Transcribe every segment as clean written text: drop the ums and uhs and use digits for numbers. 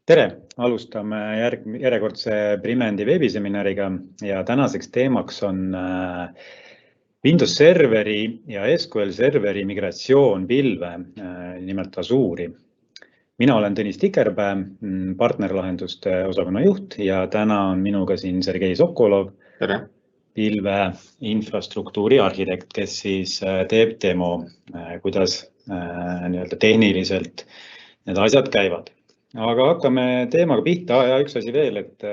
Tere! Alustame järjekordse Primendi veebiseminariga ja tänaseks teemaks on Windows Serveri ja SQL Serveri migratsioon pilve, nimelt Azure'i. Mina olen Tõnis Tikerpää, partnerlahenduste osakonna juht ja täna on minuga siin Sergei Sokolov, Tere. Pilve infrastruktuuri arhitekt, kes siis teeb demo, kuidas tehniliselt need asjad käivad. Aga hakkame teemaga pihta ja üks asi veel, et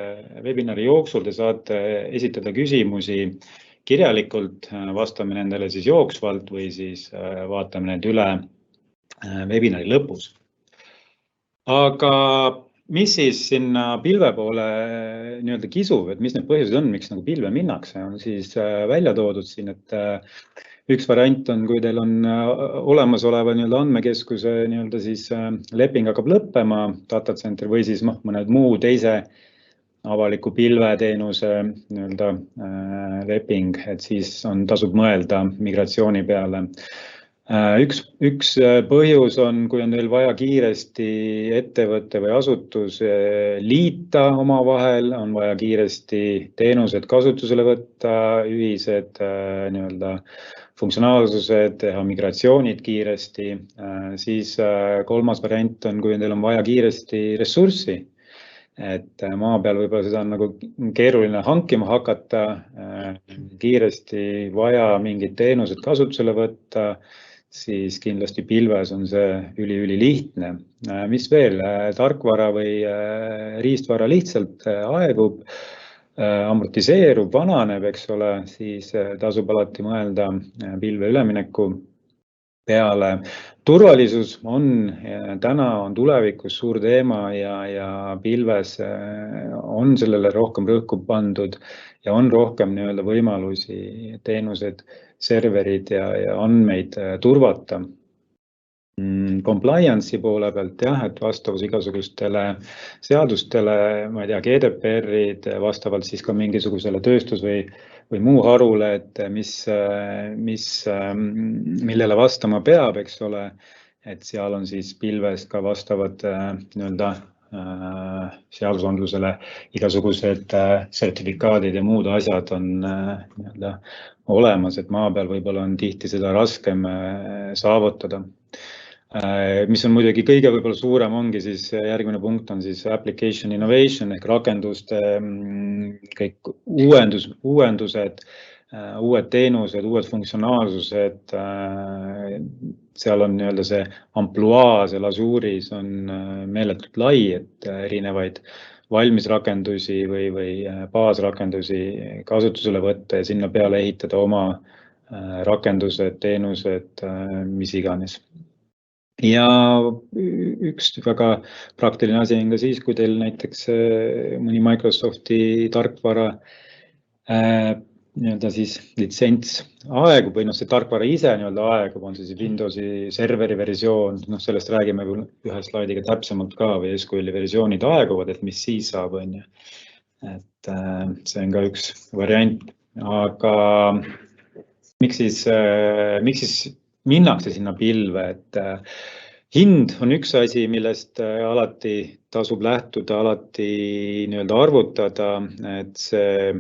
webinari jooksul te saate esitada küsimusi kirjalikult, vastame nendele siis jooksvalt või siis vaatame need üle webinari lõpus. Aga mis siis sinna pilve poole kisub, et mis need põhjused on, miks nagu pilve minnakse, on siis välja toodud siin, et üks variant on, kui teil on olemasoleva andmekeskuse siis leping hakkab lõppema, data center või siis mõned muu teise avaliku pilveteenuse leping, et siis tasub mõelda migratsiooni peale. Üks põhjus on, kui on teil vaja kiiresti ettevõtte või asutus liita omavahel, on vaja kiiresti teenused kasutusele võtta, ühised funktsionaalsused, teha migratsioonid kiiresti. Siis kolmas variant on, kui teil on vaja kiiresti ressurssi, et maa peal võib-olla seda on nagu keeruline hankima hakata, kiiresti vaja mingid teenused kasutusele võtta, siis kindlasti pilves on see üli-lihtne. Mis veel? Tarkvara või riistvara lihtsalt aegub, amortiseerub, vananeb, eks ole, siis tasub alati mõelda pilve ülemineku peale. Turvalisus täna on tulevikus suur teema ja pilves on sellele rohkem rõhku pandud ja on rohkem võimalusi teenused, serverid ja andmeid turvata. Compliance'i poole pealt, et vastavus igasugustele seadustele, ma ei tea, GDPR-id, vastavalt siis ka mingisugusele tööstus või muu harule, et millele vastama peab, eks ole, et seal on siis pilves ka vastavad seadusandlusele igasugused sertifikaadid ja muud asjad on olemas, et maa peal võib-olla on tihti seda raskem saavutada. Mis on muidugi kõige võib-olla suurem ongi siis järgmine punkt on siis application innovation ehk rakenduste kõik uuendused, uued teenused, uued funktsionaalsused. Seal on see ampluaa, seal Azure'is on meeletult lai, et erinevaid valmisrakendusi või baasrakendusi kasutusele võtta ja sinna peale ehitada oma rakendused, teenused, mis iganes. Ja üks väga praktiline asi on ka siis, kui teil näiteks mõni Microsofti tarkvara siis litsents aegub või see tarkvara ise aegub, on see siis Windowsi serveri versioon, sellest räägime ühe slaidiga täpsemalt ka või SQL-i versioonid aeguvad, et mis siis saab, et see on ka üks variant, aga miks siis minnakse sinna pilve, et hind on üks asi, millest alati tasub lähtuda, alati arvutada, et see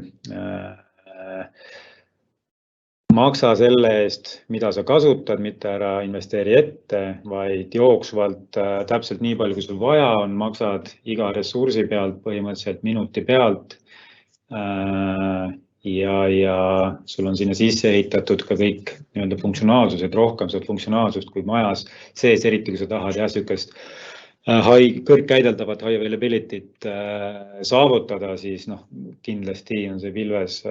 maksa selle eest, mida sa kasutad, mitte ära investeeri ette, vaid jooksvalt täpselt nii palju, kui sul vaja on, maksad iga ressursi pealt, põhimõtteliselt minuti pealt. Ja sul on sinna sisse ehitatud ka kõik funktsionaalsused, rohkem saad funktsionaalsust kui majas sees, eriti kui sa tahad sihukest kõrgkäideldavat high availability't saavutada, siis kindlasti on see pilves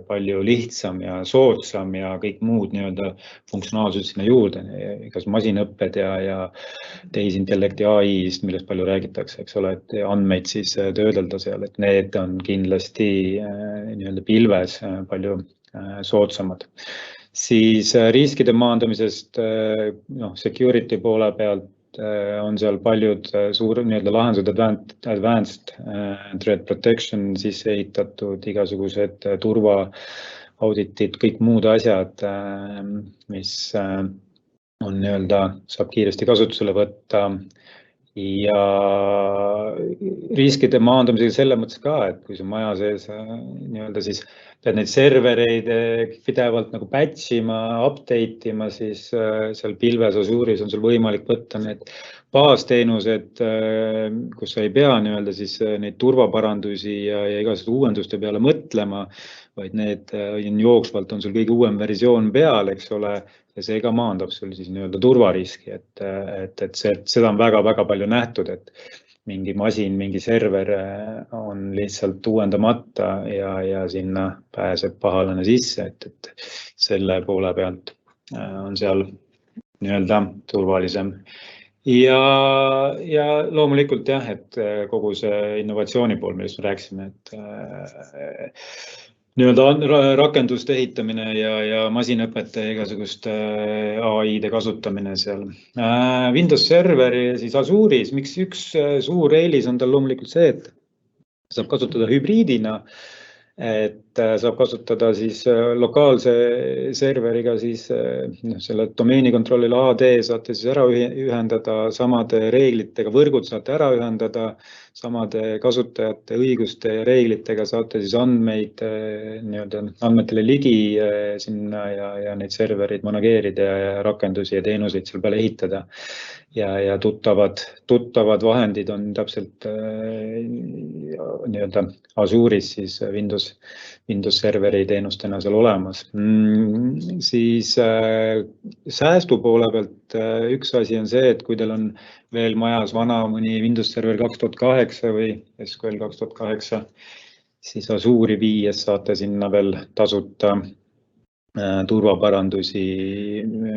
palju lihtsam ja soodsam ja kõik muud funktsionaalsused sinna juurde, igas masinõpped ja tehisintellekti AI-st, millest palju räägitakse, eks ole, et andmeid siis töödelda seal, et need on kindlasti pilves palju soodsamad. Siis riskide maandamisest, security poole pealt on seal paljud lahendused, advanced threat protection sisse ehitatud, igasugused turvaauditid, kõik muud asjad, mis on saab kiiresti kasutusele võtta ja riskide maandamisega selle mõttes ka, et kui see maja sees nii-öelda siis pead neid servereid pidevalt nagu patch ima, update ima, siis seal pilves Azure'is on sul võimalik võtta need baasteenused, kus sa ei pea nii-öelda siis neid turvaparandusi ja igasuguste uuenduste peale mõtlema, vaid need jooksvalt on sul kõige uuem versioon peal, eks ole, ja see ka maandab sul siis nii-öelda turvariski, et seda on väga-väga palju nähtud, et mingi masin, mingi server on lihtsalt uuendamata ja sinna pääseb pahalane sisse, et selle poole pealt on seal nii-öelda turvalisem. Ja loomulikult jah, et kogu see innovatsiooni pool, millest me rääkisime, et nii-öelda rakenduste ehitamine ja masinõpete ja igasuguste AI-de kasutamine seal. Windows Serveri siis Azure'is, miks üks suur eelis on tal loomulikult see, et saab kasutada hübriidina, et saab kasutada siis lokaalse serveriga siis selle domeenikontrollile AD saate siis ära ühendada, samade reeglitega võrgud saate ära ühendada, samade kasutajate õiguste ja reeglitega saate siis andmeid nii-öelda andmetele ligi sinna ja neid servereid manageerida ja rakendusi ja teenuseid seal peale ehitada. Ja tuttavad vahendid on täpselt nii-öelda Azure'is siis Windows Serveri teenustena seal olemas. Siis säästu poole pealt üks asi on see, et kui teil on veel majas vana mõni Windows Server 2008 või SQL 2008, siis Azure'i viies saate sinna veel tasuta turvaparandusi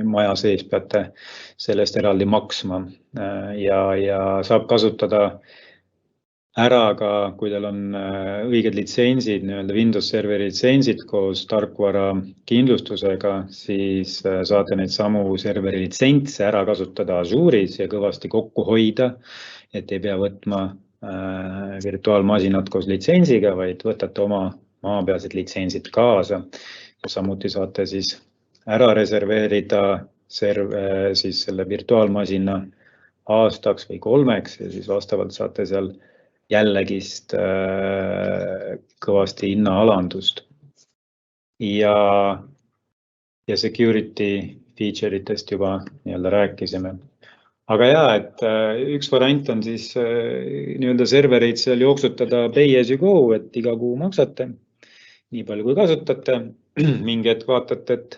maja sees peate sellest eraldi maksma ja saab kasutada ära ka, kui teil on õiged litsentsid, nii-öelda Windows Serveri litsentsid koos tarkvara kindlustusega, siis saate neid samu serveri litsentse ära kasutada Azure'is ja kõvasti kokku hoida, et ei pea võtma virtuaalmasinat koos litsentsiga, vaid võtate oma maapealsed litsentsid kaasa. Ja samuti saate siis ära reserveerida siis selle virtuaalmasina aastaks või 3 ja siis vastavalt saate seal jällegist kõvasti hinnaalandust. Ja security feature itest juba nii-öelda rääkisime. Aga jaa, et üks variant on siis nii-öelda servereid seal jooksutada pay as you go, et iga kuu maksate, nii palju kui kasutate. Mingi hetk vaatate, et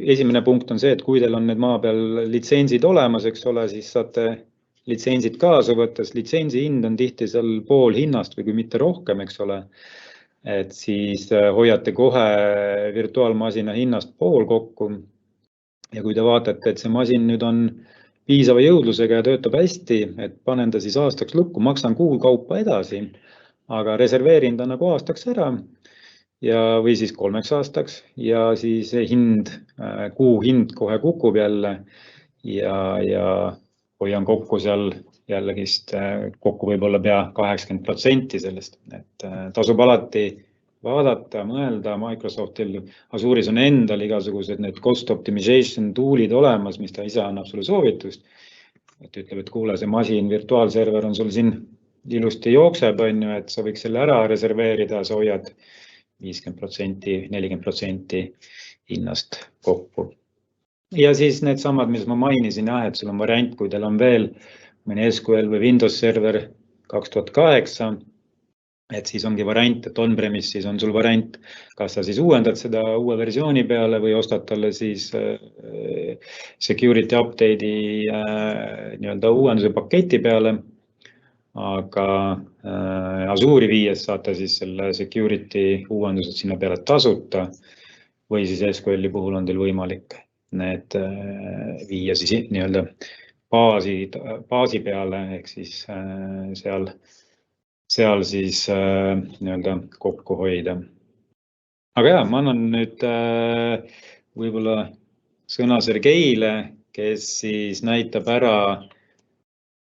esimene punkt on see, et kui teil on need maa peal litsentsid olemas, eks ole, siis saate litsentsid kaasa võttes. Litsentsi hind on tihti seal pool hinnast või kui mitte rohkem, eks ole. Et siis hoiate kohe virtuaalmasina hinnast pool kokku. Ja kui te vaatate, et see masin nüüd on piisava jõudlusega ja töötab hästi, et panen ta siis aastaks lukku, maksan kuu kaupa edasi, aga reserveerin ta nagu aastaks ära. Või siis 3 aastaks ja siis kuu hind kohe kukub jälle ja hoian kokku seal jällegi kokku võib-olla pea 80% sellest, et tasub alati vaadata, mõelda. Microsoftil Azure'is on endal igasugused need cost optimization tool'id olemas, mis ta ise annab sulle soovitust. Et ütleb, et kuule, see masin, virtuaalserver on sul siin ilusti jookseb, et sa võiks selle ära reserveerida, sa hoiad 50%, 40% hinnast kokku. Ja siis need samad, mis ma mainisin, et sul on variant, kui teil on veel mõni SQL või Windows Server 2008, et siis ongi variant, et on-premise siis on sul variant, kas sa siis uuendad seda uue versiooni peale või ostad talle siis security update'i nii-öelda uuenduse paketi peale. Aga Azure'i viies saate siis selle security uuendused sinna peale tasuta või siis SQL'i puhul on teil võimalik need viia siis nii-öelda baasi peale, ehk siis seal siis nii-öelda kokku hoida. Aga jah, ma annan nüüd võib-olla sõna Sergeile, kes siis näitab ära,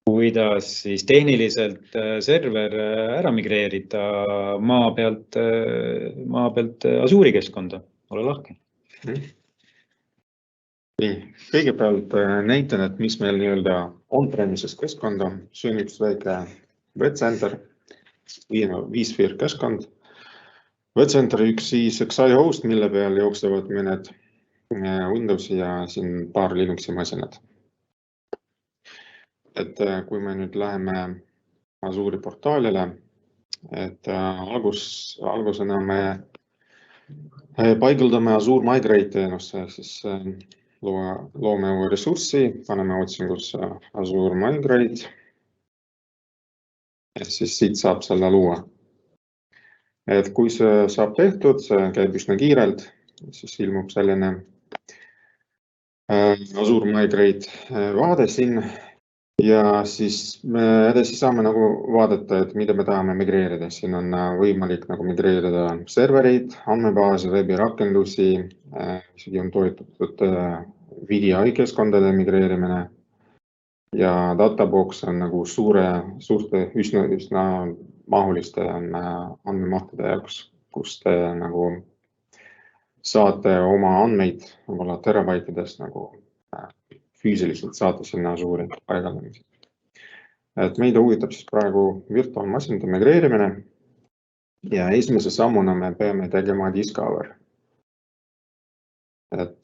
kuidas siis tehniliselt server ära migreerida maa pealt Azure'i keskkonda. Ole lahke. Kõigepealt näitan, et mis meil nii-öelda on-premises keskkond on. See on üks väike webcenter, 5-sphere keskkond. Webcenter üks XI host, mille peal jooksevad mõned Windowsi ja siin paar Linuxi masinad. Et kui me nüüd läheme Azure'i portaalile, et algusena me paiguldame Azure Migrate teenusse, siis loome uue ressurssi, paneme otsingusse Azure Migrate. Ja siis siit saab selle luua. Et kui see saab tehtud, see käib üsna kiirelt, siis ilmub selline Azure Migrate vaade siin. Ja siis me edasi saame nagu vaadata, et mida me tahame migreerida. Siin on võimalik nagu migreerida servereid, andmebaasi, webirakendusi, isegi on toetatud VDI keskkondade migreerimine. Ja Databox on nagu suurte üsna mahuliste andmemahtude jaoks, kus te nagu saate oma andmeid terabaitides nagu füüsiliselt saate sinna Azure'i paigaldamiseks. Et meid huvitab siis praegu virtuaalmasinate migreerimine ja esimese sammuna me peame tegema Discover. Et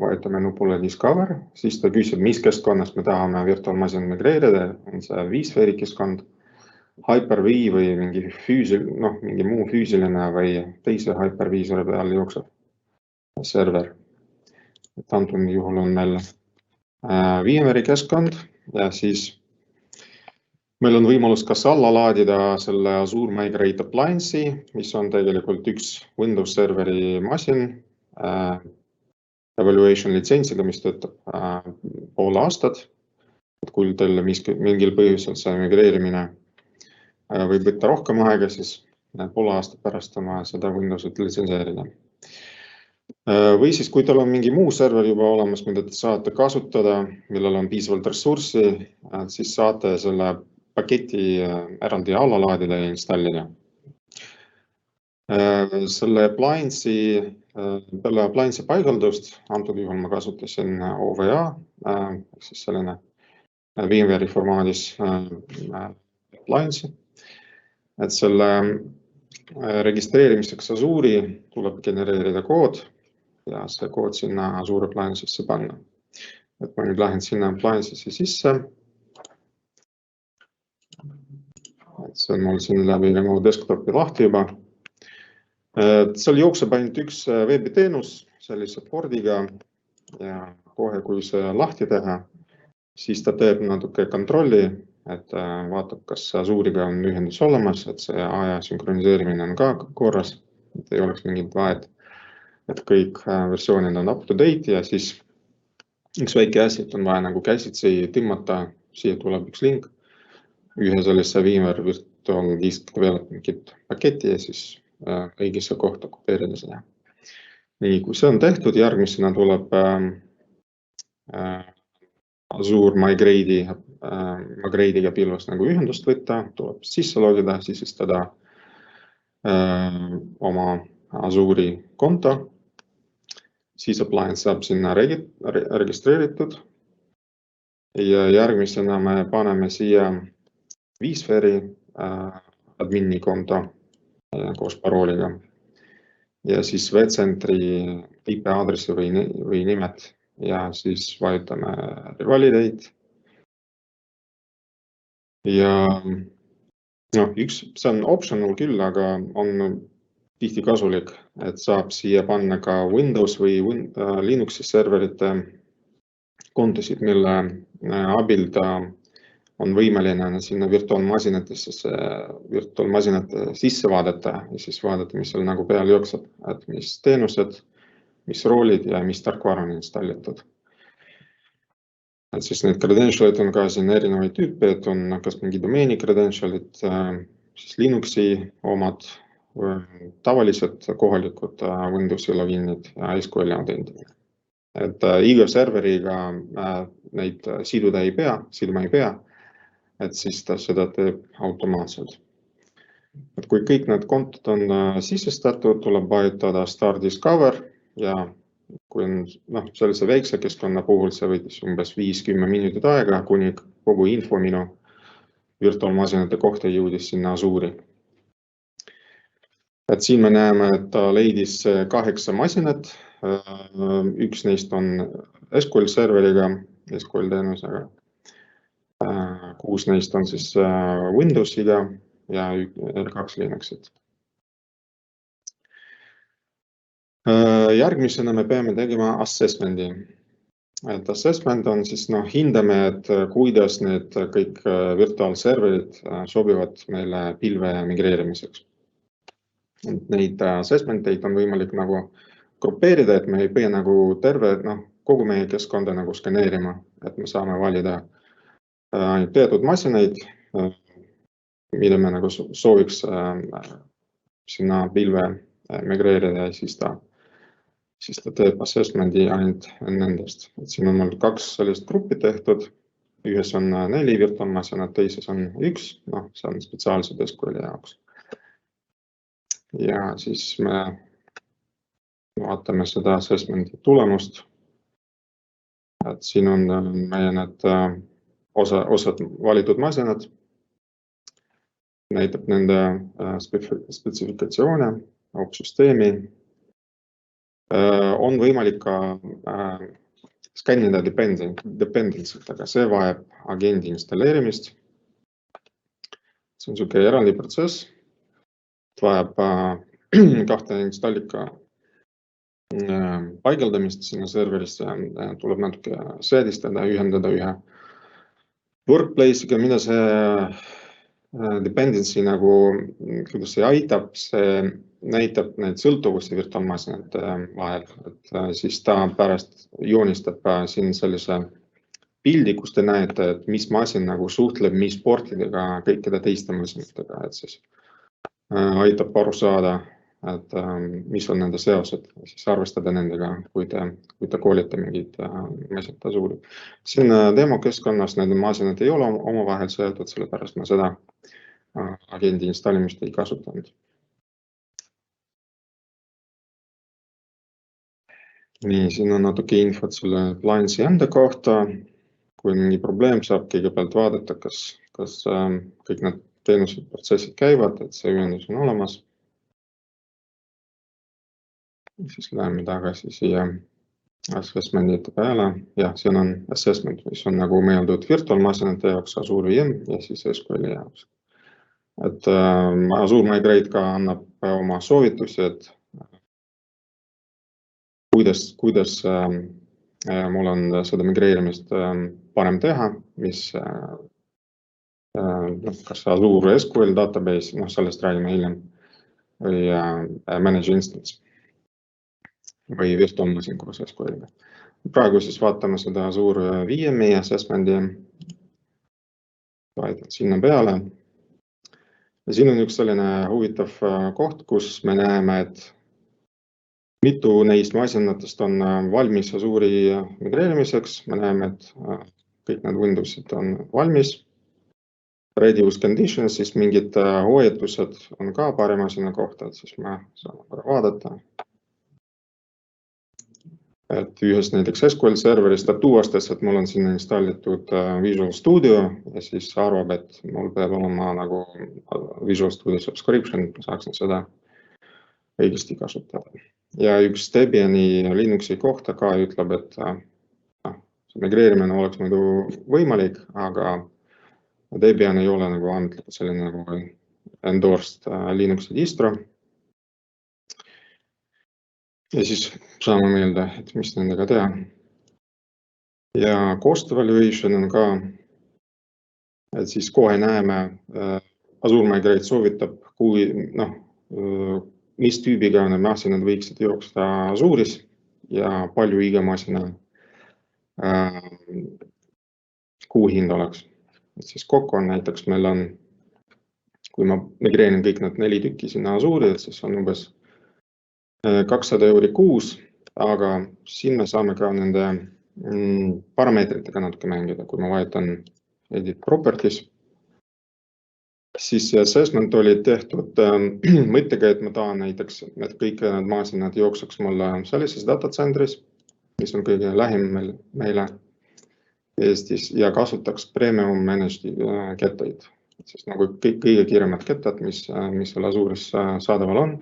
vajutame nupule Discover, siis ta küsib, mis keskkonnast me tahame virtuaalmasinat migreerida, on see 5-sphere keskkond, Hyper-V või mingi muu füüsiline või teise Hyper-V peal jooksev server. Et antud juhul on meil VMware'i keskkond ja siis meil on võimalus kas alla laadida selle Azure Migrate Appliance'i, mis on tegelikult üks Windows serveri masin evaluation litsentsiga, mis töötab pool aastat. Et kui teil mingil põhjusel see migreerimine võib võtta rohkem aega, siis poole aasta pärast on seda Windowsit litsenseerida. Või siis, kui teil on mingi muu server juba olemas, mida te saate kasutada, millel on piisavalt ressurssi, siis saate selle paketi eraldi alla laadida ja installida. Selle appliance'i paigaldust, antud juhul ma kasutasin OVA, siis selline VMware'i formaadis appliance'i. Et selle registreerimiseks Azure'i tuleb genereerida kood ja see kood sinna Azure appliance'isse panna. Et ma nüüd lähen sinna appliance'isse sisse. Et see on mul siin läbi mu desktopi lahti juba. Seal jookseb ainult üks veebiteenus sellise pordiga ja kohe, kui see lahti teha, siis ta teeb natuke kontrolli, et vaatab, kas Azure'iga on ühendus olemas, et see aja sünkroniseerimine on ka korras, et ei oleks mingit vahet. Et kõik versioonid on up to date ja siis üks väike asi, et on vaja nagu käsitsi tõmmata, siia tuleb üks link, ühe sellise VMware Virtual Disk Development Kit paketi ja siis õigesse kohta kopeerida seda. Nii, kui see on tehtud, järgmisena tuleb Azure Migrate'iga pilvas nagu ühendust võtta, tuleb sisse logida, sisestada oma Azure'i konto. Siis appliance saab sinna registreeritud ja järgmisena me paneme siia 5-sphere'i admini konto koos parooliga ja siis webcentri IP aadressi või nimed ja siis vajutame revalidate. Ja see on optional küll, aga on tihti kasulik, et saab siia panna ka Windows või Linuxi serverite kontosid, mille abil ta on võimeline sinna virtuaalmasinatesse sisse vaadata ja siis vaadata, mis seal nagu peal jookseb, et mis teenused, mis roolid ja mis tarkvara on installitud. Et siis need credentialid on ka siin erinevaid tüüpe, et on kas mingi domeeni credentialid, siis Linuxi omad, tavalised kohalikud Windowsi loginid ja SQL autentid. Et iga serveriga neid siduma ei pea, et siis ta seda teeb automaatselt. Et kui kõik need kontod on sisestatud, tuleb vajutada Start Discover ja kui on sellise väikse keskkonna puhul see võitis umbes 5-10 minutit aega, kuni kogu info minu virtuaalmasinate kohta jõudis sinna Azure'i. Et siin me näeme, et ta leidis 8 masinat. Üks neist on SQL serveriga, SQL teenusega. 6 neist on siis Windowsiga ja 2 Linuxit. Järgmisena me peame tegema assessmenti. Et assessment on siis hindame, et kuidas need kõik virtuaalserverid sobivad meile pilve migreerimiseks. Neid assessmenteid on võimalik grupeerida, et me ei pea terve kogu meie keskkonda skaneerima, et me saame valida ainult teatud masinaid, mida me sooviks sinna pilve migreerida ja siis ta teeb assessmenti ainult nendest. Et siin on mul 2 sellist gruppi tehtud. Ühes on 4 virtuaalmasinat, teises on 1, see on spetsiaalselt SQL jaoks. Ja siis me vaatame seda assessmenti tulemust. Et siin on meie need osad valitud masinad. Näitab nende spetsifikatsioone, opsüsteemi. On võimalik ka skännida dependency't, aga see vajab agendi installeerimist. See on selline eraldi protsess. Vajab 2 installika paigaldamist sinna serverisse. Tuleb natuke seadistada, ühendada ühe workplace'iga, mida see dependency kuidas see aitab, see näitab neid sõltuvusi virtuaalmasinate vahel. Et siis ta pärast joonistab siin sellise pildi, kus te näete, et mis masin suhtleb mis portidega kõikide teiste masinatega. Et siis aitab aru saada, et mis on nende seosed, siis arvestada nendega, kui te koolite mingid masinat Azure'i. Siin demokeskkonnas need masinad ei ole omavahel seotud, sellepärast ma seda agendi installimist ei kasutanud. Nii, siin on natuke infot selle appliance'i enda kohta. Kui mingi probleem saab kõigepealt vaadata, kas kõik need teenused protsessid käivad, et see ühendus on olemas. Siis läheme tagasi siia assessment'ite peale. Jah, siin on assessment, mis on mõeldud virtuaalmasinate jaoks, Azure VM ja siis SQL jaoks. Et Azure Migrate ka annab oma soovitusi, et kuidas mul on seda migreerimist parem teha, mis kas Azure SQL database, sellest räägime hiljem, või manage instance või virtuaalmasin koos SQL-iga. Praegu siis vaatame seda Azure VM-i assessmenti. Vaatan sinna peale. Ja siin on üks selline huvitav koht, kus me näeme, et mitu neist masinatest on valmis Azure'i migreerimiseks. Me näeme, et kõik need Windowsid on valmis. Ready with conditions, siis mingid hoiatused on ka paari masina kohta, et siis me saame vaadata. Et ühes näiteks SQL serveris ta tuvastas, et mul on sinna installitud Visual Studio ja siis arvab, et mul peab olema Visual Studio subscription, et ma saaksin seda õigesti kasutada. Ja üks Debiani Linuxi kohta ka ütleb, et migreerimine oleks muidu võimalik, aga Debian ei ole ametlikult selline endorsed Linuxi distro. Ja siis saame meelde, et mis nendega teha. Ja cost evaluation on ka, et siis kohe näeme, Azure Migrate soovitab, mis tüübiga need masinad võiksid jooksda Azure'is ja palju iga masina kuuhind oleks. Et siis kokku on näiteks meil on, kui ma migreerin kõik need 4 tükki sinna Azure'i, et siis on umbes 200 € kuus, aga siin me saame ka nende parameetritega natuke mängida. Kui ma vajutan Edit Properties, siis see assessment oli tehtud mõttega, et ma tahan näiteks, et kõik need masinad jookseks mulle sellises datacentris, mis on kõige lähim meile Eestis ja kasutaks premium managed kettaid, sest nagu kõige kiiremad kettad, mis seal Azure'is saadaval on.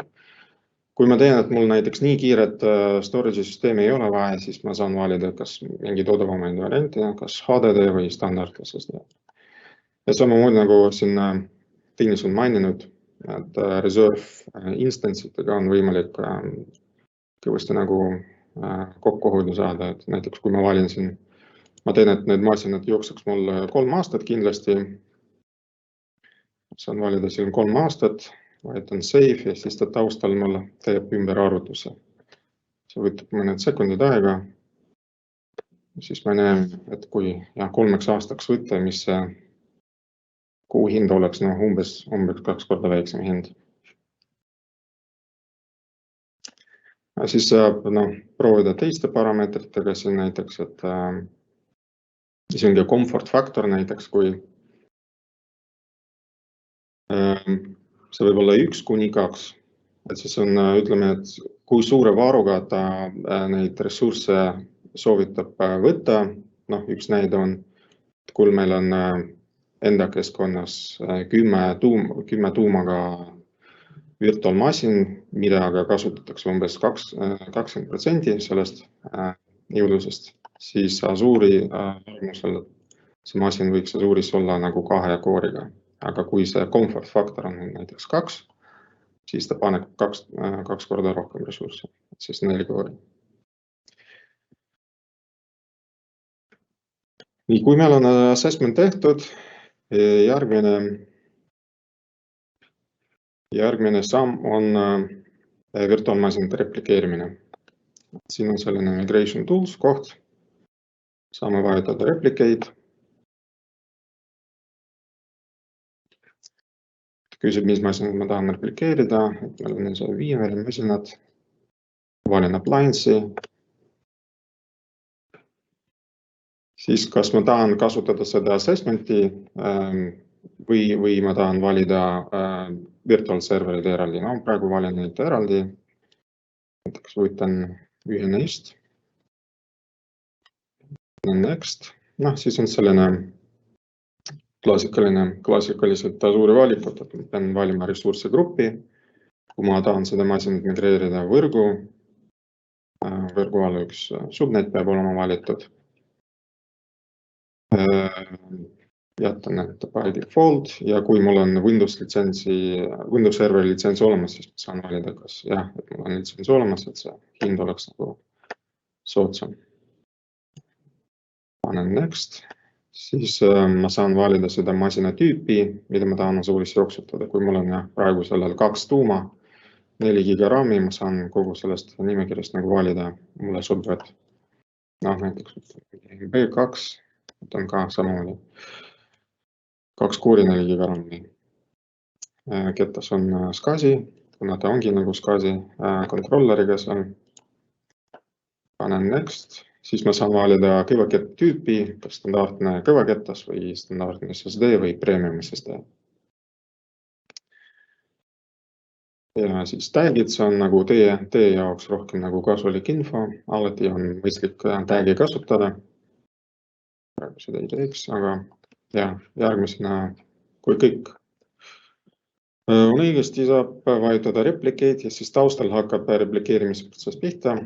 Kui ma tean, et mul näiteks nii kiiret storage süsteemi ei ole vaja, siis ma saan valida kas mingid odavamaid varianti, kas HDD või standard SSD. Ja samamoodi nagu siin Tõnis on maininud, et reserve instance'itega on võimalik kõvasti nagu kokkuhoidu saada, et näiteks kui ma valin siin, ma teen, et need masinad jookseks mul 3 aastat kindlasti, saan valida siin 3 aastat, vajutan save ja siis ta taustal mulle teeb ümber arvutuse. See võtab mõned sekundid aega. Siis ma näen, et kui 3 aastaks võtta, mis kuu hind oleks umbes 2 korda väiksem hind. Siis saab proovida teiste parameetritega siin näiteks, et see ongi comfort factor näiteks, kui see võib olla 1 kuni 2, et siis on, ütleme, et kui suure vaaruga ta neid ressursse soovitab võtta, üks näide on, et kui meil on enda keskkonnas 10 tuumaga virtuaalmasin, mida aga kasutatakse umbes 20% sellest jõudlusest, siis Azure'i arvamusel see masin võiks Azure'is olla nagu 2 kooriga. Aga kui see comfort factor on näiteks 2, siis ta paneb 2 korda rohkem ressurssi, siis 4 koori. Nii, kui meil on assessment tehtud, järgmine samm on virtuaalmasinate replikeerimine. Siin on selline migration tools koht, saame vajutada replicate. Küsib, mis masinad ma tahan replikeerida, et meil on see VMware masinad, valin appliance'i. Siis kas ma tahan kasutada seda assessmenti või ma tahan valida virtual serverid eraldi. Praegu valin neid eraldi. Näiteks võtan ühe neist. Next. Siis on selline klassikaliselt Azure'i valikut, et ma pean valima ressursse gruppi, kui ma tahan seda masinat migreerida võrgu alla üks subnet peab olema valitud. Jätan need by default ja kui mul on Windows Serveri litsents olemas, siis ma saan valida, kas et mul on litsents olemas, et see hind oleks nagu soodsam. Panen next. Siis ma saan valida seda masina tüüpi, mida ma tahan Azure'is jooksutada. Kui mul on praegu sellel 2 tuuma, 4 giga RAM-i, ma saan kogu sellest nimekirjast nagu valida. Mulle sobivad näiteks B2, on ka samamoodi 2 koori 4 giga RAM-i. Ketas on SCSI, kuna ta ongi nagu SCSI kontrolleriga seal. Panen next. Siis ma saan valida kõvakett tüüpi, kas standardne kõvaketas või standardne SSD või premium SSD. Ja siis tagid, see on nagu teie jaoks rohkem nagu kasulik info, alati on mõistlik tagi kasutada. Praegu seda ei teeks, aga järgmisena, kui kõik on õigesti, saab vajutada replicate ja siis taustal hakkab replikeerimisprotsess pihta.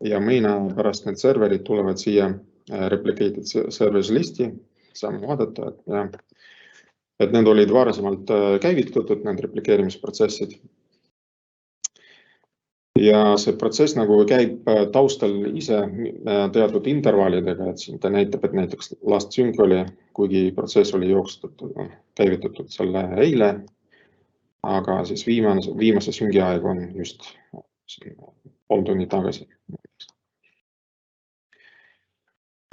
Ja meina pärast need serverid tulevad siia replicated servers listi, saame vaadata, et need olid varasemalt käivitatud, need replikeerimisprotsessid. Ja see protsess nagu käib taustal ise teatud intervallidega, et siin ta näitab, et näiteks last sync oli, kuigi protsess oli käivitatud selle eile, aga siis viimase syngi aeg on just 3 tundi tagasi.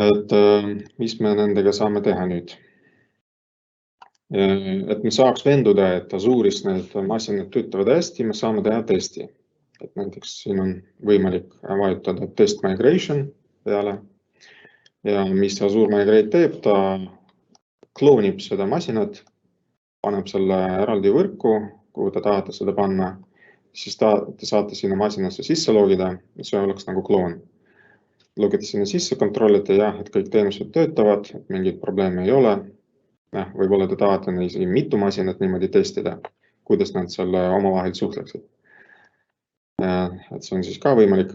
Et mis me nendega saame teha nüüd? Et me saaks venduda, et Azure'is need masinad töötavad hästi, me saame teha testi. Et näiteks siin on võimalik vajutada test migration peale ja mis Azure Migrate teeb, ta kloonib seda masinat, paneb selle eraldi võrku, kuhu ta tahate seda panna. Siis te saate sinna masinasse sisse logida, see oleks nagu kloon. lugeda sinna sisse, kontrollida jah, et kõik teenused töötavad, et mingeid probleeme ei ole. Võib-olla te tahate isegi mitu masinat niimoodi testida, kuidas nad selle omavahel suhtleksid. Et see on siis ka võimalik.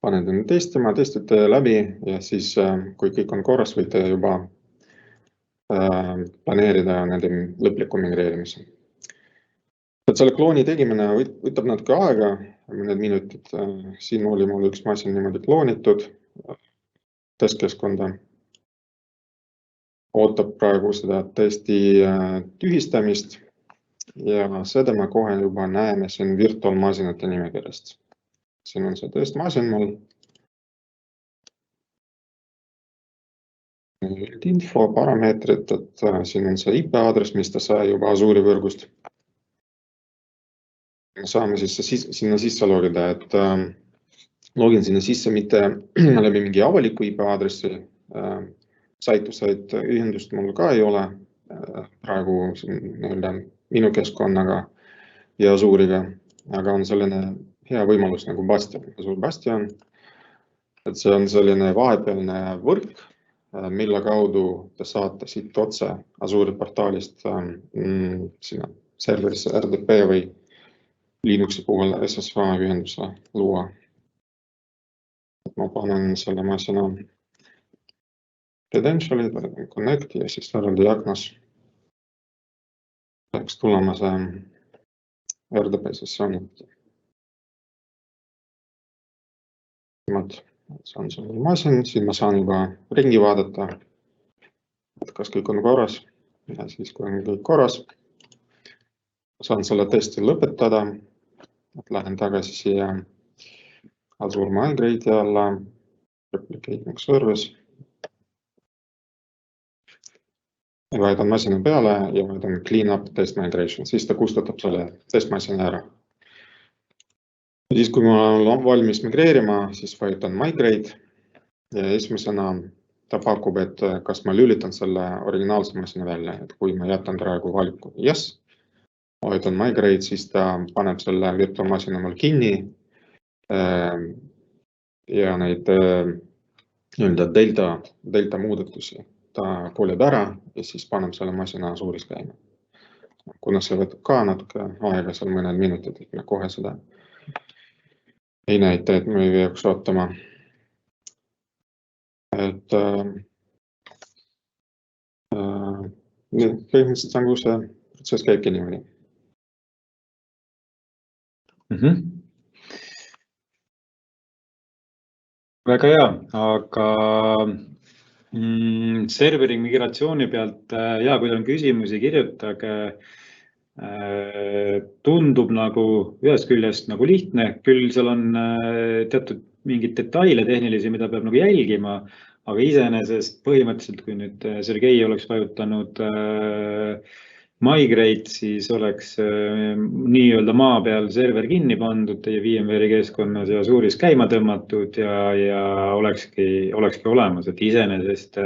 Paned enne testima, testite läbi ja siis, kui kõik on korras, võite juba planeerida nende lõpliku migreerimise. Et selle klooni tegimine võtab natuke aega, mõned minutid. Siin oli mul üks masin niimoodi kloonitud testkeskkonda. Ootab praegu seda testi tühistamist ja seda me kohe juba näeme siin virtuaalmasinate nimekirjast. Siin on see testmasin mul. Info, parameetrid, et siin on see IP aadress, mis ta sai juba Azure'i võrgust. Me saame siis sinna sisse logida, et login sinna sisse mitte läbi mingi avaliku IP aadressi. Site-to-site ühendust mul ka ei ole praegu minu keskkonnaga ja Azure'iga, aga on selline hea võimalus nagu Bastion, Azure Bastion. Et see on selline vahepealne võrk, mille kaudu te saate siit otse Azure'i portaalist sinna serverisse RDP või Linuxi puhul SSH ühenduse luua. Ma panen selle masina credentialid, connect ja siis eraldi aknas peaks tulema see RDP sessioonid. See on see masin, siin ma saan juba ringi vaadata, et kas kõik on korras ja siis kui on kõik korras, saan selle testi lõpetada, et lähen tagasi siia Azure Migrate alla, replicating service. Vahetan masina peale ja vahetan clean up test migration, siis ta kustutab selle testmasina ära. Ja siis kui ma olen valmis migreerima, siis vahetan migrate ja esimesena ta pakub, et kas ma lülitan selle originaalse masina välja, et kui ma jätan praegu valiku yes, vahetan migrate, siis ta paneb selle virtuaalmasina mul kinni ja neid delta muudatusi. Ta kolib ära ja siis paneb selle masina Azure'is käima. Kuna see võtab ka natuke aega, seal mõned minutid, et me kohe seda ei näita, et me ei peaks ootama. Et põhimõtteliselt nagu see protsess käibki niimoodi. Väga hea, aga serveri migratsiooni pealt, ja kui on küsimusi, kirjutage. Tundub nagu ühest küljest nagu lihtne, küll seal on teatud mingid detaile tehnilisi, mida peab nagu jälgima, aga iseenesest põhimõtteliselt, kui nüüd Sergei oleks vajutanud migrate, siis oleks nii-öelda maa peal server kinni pandud teie VMware'i keskkonnas ja Azure'is käima tõmmatud ja olekski olemas, et iseenesest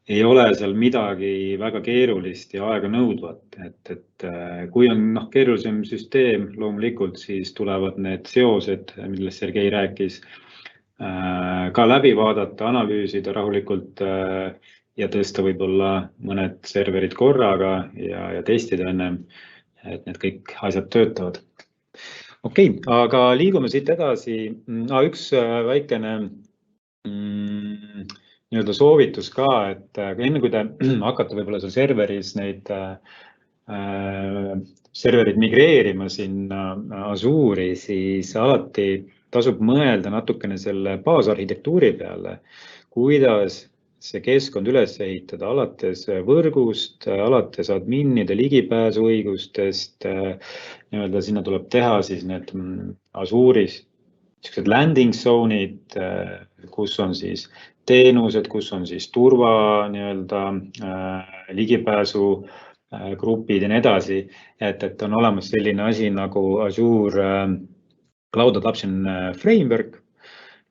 ei ole seal midagi väga keerulist ja aega nõudvat, et kui on keerulisem süsteem, loomulikult siis tulevad need seosed, millest Sergei rääkis, ka läbi vaadata, analüüsida rahulikult ja tõsta võib-olla mõned serverid korraga ja testida ennem, et need kõik asjad töötavad. Okei, aga liigume siit edasi. Üks väikene nii-öelda soovitus ka, et enne kui te hakkate võib-olla seal serveris neid serverid migreerima sinna Azure'i, siis alati tasub mõelda natukene selle baasarhitektuuri peale, kuidas see keskkond üles ehitada, alates võrgust, alates adminide ligipääsuõigustest, nii-öelda sinna tuleb teha siis need Azure'is sellised landing zone'id, kus on siis teenused, kus on siis turva nii-öelda ligipääsu grupid ja nii edasi, et on olemas selline asi nagu Azure Cloud Adoption Framework,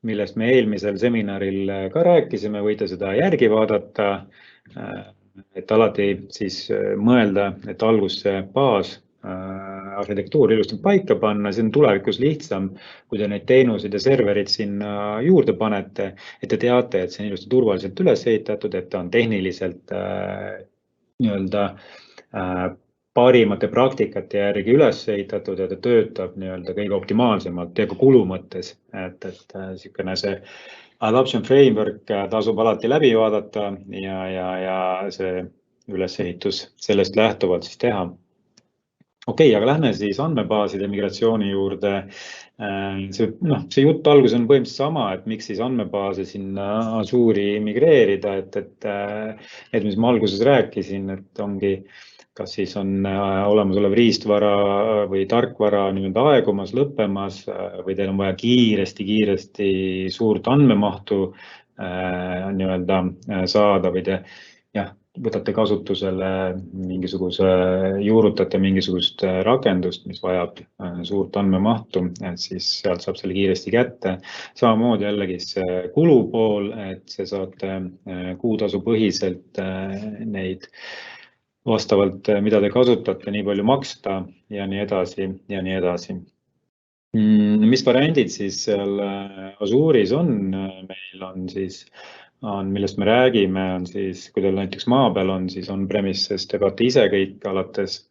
millest me eelmisel seminaril ka rääkisime, võite seda järgi vaadata, et alati siis mõelda, et algus see baas arhitektuur ilusti paika panna, see on tulevikus lihtsam, kui te neid teenuseid ja serverid sinna juurde panete, et te teate, et see on ilusti turvaliselt üles ehitatud, et ta on tehniliselt nii-öelda parimate praktikate järgi üles ehitatud ja ta töötab nii-öelda kõige optimaalsemalt ja ka kulu mõttes, et niisugune see adoption framework tasub alati läbi vaadata ja see ülesehitus sellest lähtuvalt siis teha. Okei, aga lähme siis andmebaaside migratsiooni juurde. See jutt algus on põhimõtteliselt sama, et miks siis andmebaase sinna Azure'i migreerida, et mis ma alguses rääkisin, et ongi, kas siis on olemasolev riistvara või tarkvara nii-öelda aegumas, lõppemas või teil on vaja kiiresti suurt andmemahtu nii-öelda saada või te võtate kasutusele juurutate mingisugust rakendust, mis vajab suurt andmemahtu, et siis sealt saab selle kiiresti kätte. Samamoodi jällegi see kulupool, et see saate kuutasu põhiselt neid vastavalt, mida te kasutate, nii palju maksta ja nii edasi ja nii edasi. Mis variandid siis seal Azure'is on? Meil on siis millest me räägime, on siis, kui teil näiteks maa peal on, siis on-premises te peate ise kõik alates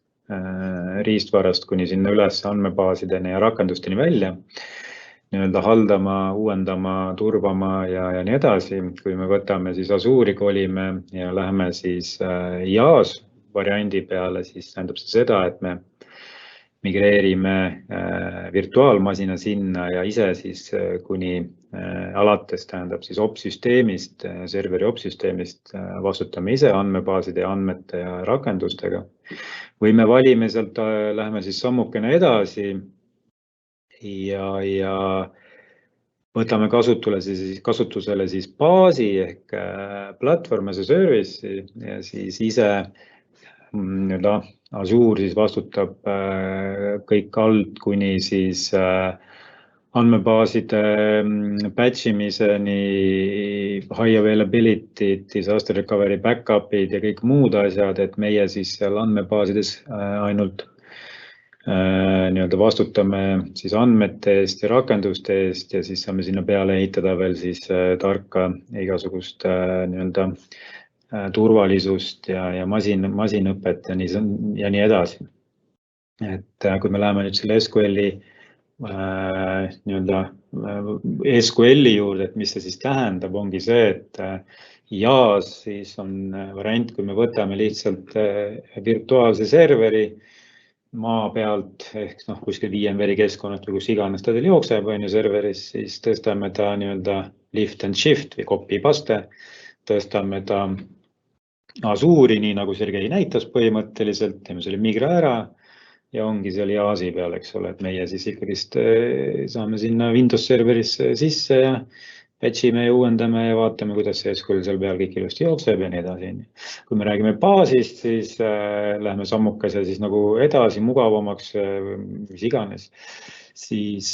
riistvarast kuni sinna üles andmebaasideni ja rakendusteni välja, nii-öelda haldama, uuendama, turvama ja nii edasi. Kui me võtame siis Azure'i kolime ja läheme siis IaaS variandi peale, siis tähendab see seda, et me migreerime virtuaalmasina sinna ja ise siis kuni alates tähendab siis op-süsteemist, serveri op-süsteemist vastutame ise andmebaaside ja andmete ja rakendustega. Või me valime sealt, läheme siis sammukene edasi ja võtame kasutusele siis baasi ehk platvorm as a service ja siis ise Azure siis vastutab kõik alt kuni siis andmebaaside patch imiseni, high availability, disaster recovery, backup'id ja kõik muud asjad, et meie siis seal andmebaasides ainult nii-öelda vastutame siis andmete eest ja rakenduste eest ja siis saame sinna peale ehitada veel siis tarka igasugust nii-öelda turvalisust ja masinõpet ja nii edasi. Et kui me läheme nüüd selle SQL-i juurde, et mis see siis tähendab, ongi see, et IaaS siis on variant, kui me võtame lihtsalt virtuaalse serveri maa pealt ehk kuskil VMware'i keskkonnast või kus iganes ta teil jookseb serveris, siis tõstame ta nii-öelda lift and shift või copy paste, tõstame ta Azure'i, nii nagu Sergei näitas põhimõtteliselt, teeme selle migra ära ja ongi seal IaaS-i peal, eks ole, et meie siis ikkagist saame sinna Windows serverisse sisse ja patchime ja uuendame ja vaatame, kuidas see SQL seal peal kõik ilusti jookseb ja nii edasi. Kui me räägime baasist, siis läheme sammukese siis nagu edasi mugavamaks, mis iganes, siis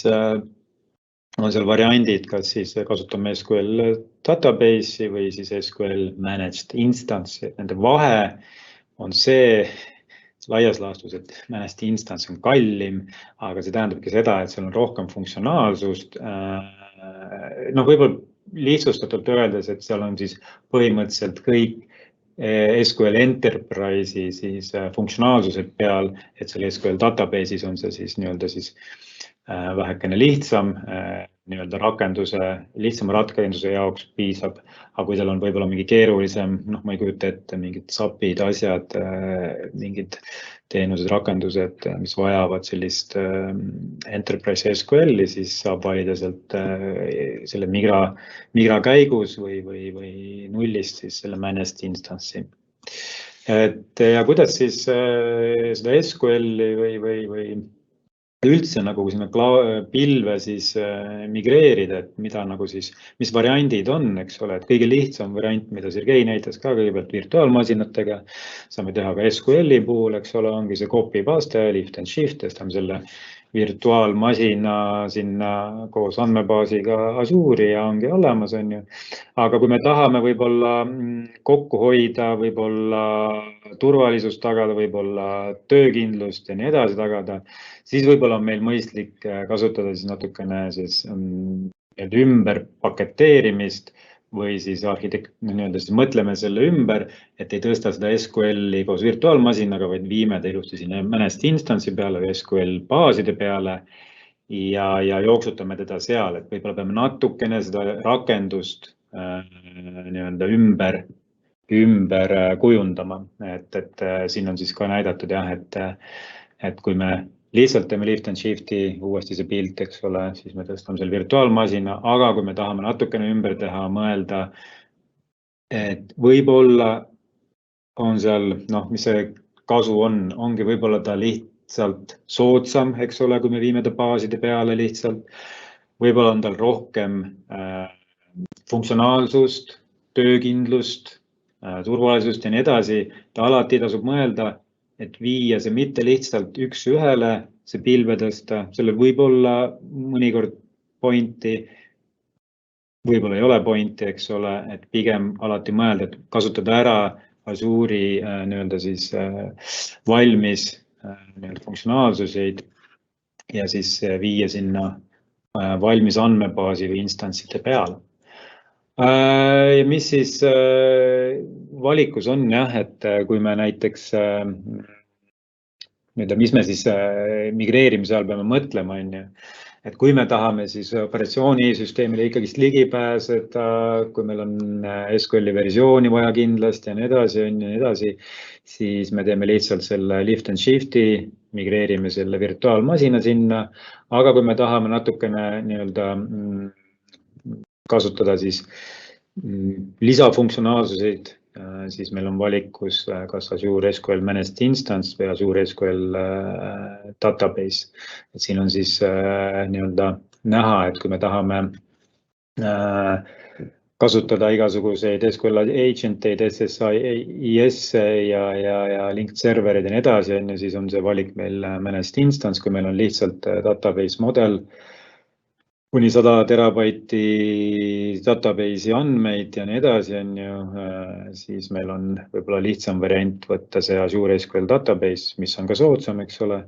on seal variandid, kas siis kasutame SQL database'i või siis SQL managed instance. Nende vahe on see laias laastus, et managed instance on kallim, aga see tähendabki seda, et seal on rohkem funktsionaalsust. Võib-olla lihtsustatult öeldes, et seal on siis põhimõtteliselt kõik SQL Enterprise'i siis funktsionaalsused peal, et seal SQL database'is on see siis nii-öelda siis vähekene lihtsam, nii-öelda lihtsama rakenduse jaoks piisab, aga kui teil on võib-olla mingi keerulisem, ma ei kujuta ette, mingid SAP-id, asjad, mingid teenused, rakendused, mis vajavad sellist Enterprise SQL-i, siis saab valida sealt selle migra käigus või nullist siis selle managed instance'i. Ja kuidas siis seda SQL-i või üldse nagu sinna pilve siis migreerida, et mida nagu siis, mis variandid on, eks ole, et kõige lihtsam variant, mida Sergei näitas ka kõigepealt virtuaalmasinatega, saame teha ka SQL-i puhul, eks ole, ongi see copy paste, lift and shift, tõstame selle virtuaalmasina sinna koos andmebaasiga Azure'i ja ongi olemas, on ju. Aga kui me tahame võib-olla kokku hoida, võib-olla turvalisust tagada, võib-olla töökindlust ja nii edasi tagada, siis võib-olla on meil mõistlik kasutada siis natukene siis ümber paketeerimist või siis nii-öelda siis mõtleme selle ümber, et ei tõsta seda SQL-i koos virtuaalmasinaga, vaid viime ta ilusti sinna mõnest instansi peale või SQL baaside peale ja jooksutame teda seal, et võib-olla peame natukene seda rakendust nii-öelda ümber kujundama, et siin on siis ka näidatud jah, et kui me lihtsalt teeme lift and shift'i uuesti see pilt, eks ole, siis me tõstame selle virtuaalmasina, aga kui me tahame natukene ümber teha, mõelda, et võib-olla on seal, mis see kasu ongi võib-olla ta lihtsalt soodsam, eks ole, kui me viime ta baaside peale lihtsalt. Võib-olla on tal rohkem funktsionaalsust, töökindlust, turvalisust ja nii edasi. Ta alati tasub mõelda, et viia see mitte lihtsalt üks ühele, see pilve tõsta, sellel võib olla mõnikord pointi, võib-olla ei ole pointi, eks ole, et pigem alati mõelda, et kasutada ära Azure'i nii-öelda siis valmis funktsionaalsuseid ja siis viia sinna valmis andmebaasi või instantside peale. Ja mis siis valikus on jah, et kui me näiteks, mis me siis migreerimise all peame mõtlema, et kui me tahame siis operatsioonisüsteemile ikkagist ligi pääseda, kui meil on SQL-i versiooni vaja kindlasti ja nii edasi, siis me teeme lihtsalt selle lift and shift'i, migreerime selle virtuaalmasina sinna, aga kui me tahame natukene nii-öelda kasutada siis lisafunktsionaalsuseid, siis meil on valikus kas Azure SQL Managed Instance või Azure SQL Database. Et siin on siis nii-öelda näha, et kui me tahame kasutada igasuguseid SQL agenteid, SSIS ja linked serverid ja nii edasi, siis on see valik meil Managed Instance, kui meil on lihtsalt database model, kuni 100 terabaiti database'i andmeid ja nii edasi, siis meil on võib-olla lihtsam variant võtta see Azure SQL Database, mis on ka soodsam, eks ole.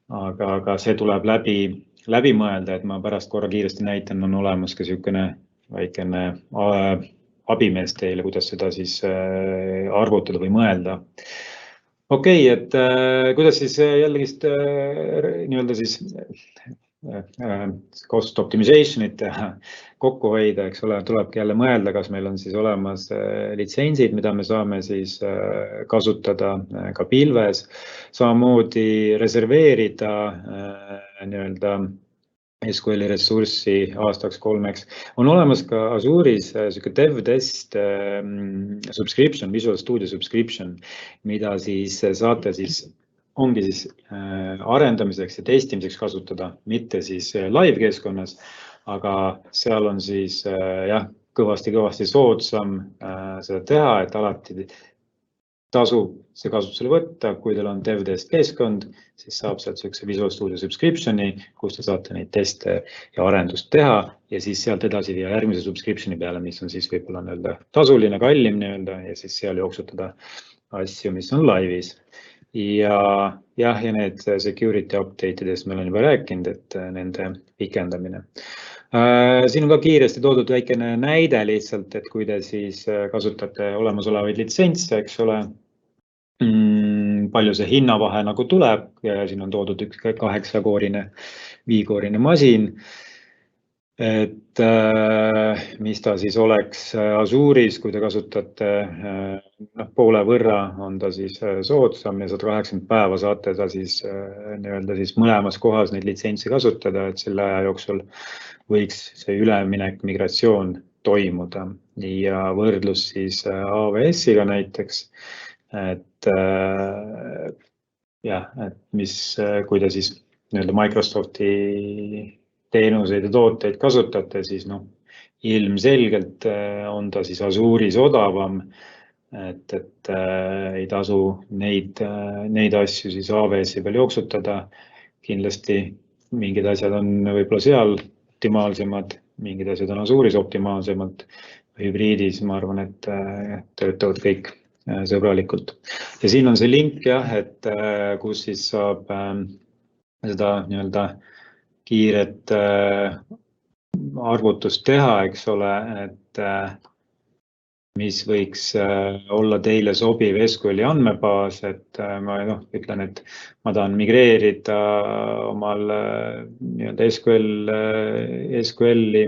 Aga see tuleb läbi mõelda, et ma pärast korra kiiresti näitan, on olemas ka niisugune väikene abimees teile, kuidas seda siis arvutada või mõelda. Okei, et kuidas siis jällegist nii-öelda siis cost optimization'it kokku hoida, eks ole, tulebki jälle mõelda, kas meil on siis olemas litsentsid, mida me saame siis kasutada ka pilves, samamoodi reserveerida nii-öelda SQL-i ressurssi aastaks 3. On olemas ka Azure'is DevTest subscription, Visual Studio subscription, mida siis saate siis ongi siis arendamiseks ja testimiseks kasutada, mitte siis live keskkonnas, aga seal on siis jah, kõvasti soodsam seda teha, et alati tasub see kasutusele võtta, kui teil on DevTest keskkond, siis saab sealt sellise Visual Studio subscription'i, kus te saate neid teste ja arendust teha ja siis sealt edasi viia järgmise subscription'i peale, mis on siis võib-olla nii-öelda tasuline, kallim nii-öelda ja siis seal jooksutada asju, mis on live'is. Ja need security update'idest meil on juba rääkinud, et nende pikendamine. Siin on ka kiiresti toodud väikene näide lihtsalt, et kui te siis kasutate olemasolevaid litsentse, eks ole, palju see hinnavahe nagu tuleb ja siin on toodud üks 8-koorine, 5-koorine masin. Et mis ta siis oleks Azure'is, kui te kasutate poole võrra, on ta siis soodsam ja 180 päeva saate ta siis nii-öelda siis mõlemas kohas neid litsentse kasutada, et selle aja jooksul võiks see üleminek, migratsioon toimuda ja võrdlus siis AWS-iga näiteks, et jah, et kui te siis nii-öelda Microsofti teenuseid ja tooteid kasutate, siis ilmselgelt on ta siis Azure'is odavam, et ei tasu neid asju siis AWS-i peal jooksutada. Kindlasti mingid asjad on võib-olla seal optimaalsemad, mingid asjad on Azure'is optimaalsemad. Hübriidis ma arvan, et töötavad kõik sõbralikult. Ja siin on see link jah, et kus siis saab seda nii-öelda kiiret arvutust teha, eks ole, et mis võiks olla teile sobiv SQL-i andmebaas, et ma ütlen, et ma tahan migreerida omal nii-öelda SQL-i